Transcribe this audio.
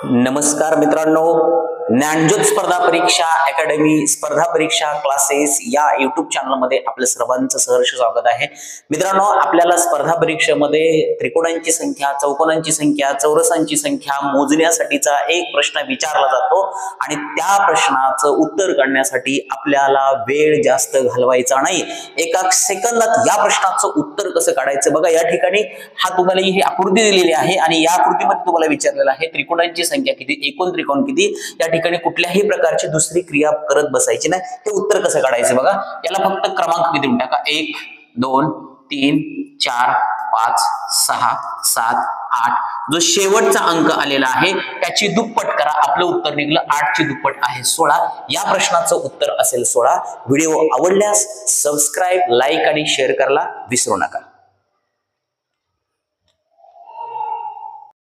नमस्कार मित्रांनो, ज्ञानज्योत स्पर्धा परीक्षा अकॅडमी स्पर्धा परीक्षा क्लासेस या युट्यूब चॅनलमध्ये आपल्या सर्वांचं सहर्ष स्वागत आहे। मित्रांनो, आपल्याला स्पर्धा परीक्षेमध्ये त्रिकोणांची संख्या, चौकोनांची संख्या, चौरसांची संख्या मोजण्यासाठीचा एक प्रश्न विचारला जातो आणि त्या प्रश्नाचं उत्तर काढण्यासाठी आपल्याला वेळ जास्त घालवायचा नाही। एका सेकंदात या प्रश्नाचं उत्तर कसं काढायचं बघा। या ठिकाणी हा तुम्हाला ही आकृती दिलेली आहे आणि या आकृतीमध्ये तुम्हाला विचारलेलं आहे त्रिकोणांची संख्या किती, एकूण त्रिकोण किती। या ठिकाणी कुठल्याही प्रकारची दुसरी क्रिया करत बसायची नाही। हे उत्तर कसं काढायचं बघा। याला फक्त क्रमांक किती देऊन टाका, 1 2 3 4 5 6 7 8। जो शेवटचा अंक आलेला आहे त्याची दुप्पट करा, आपलं उत्तर निघलं 8 ची दुप्पट आहे 16। या प्रश्नाचं उत्तर असेल 16। व्हिडिओ आवडल्यास सबस्क्राइब, लाईक आणि शेअर करायला विसरू नका।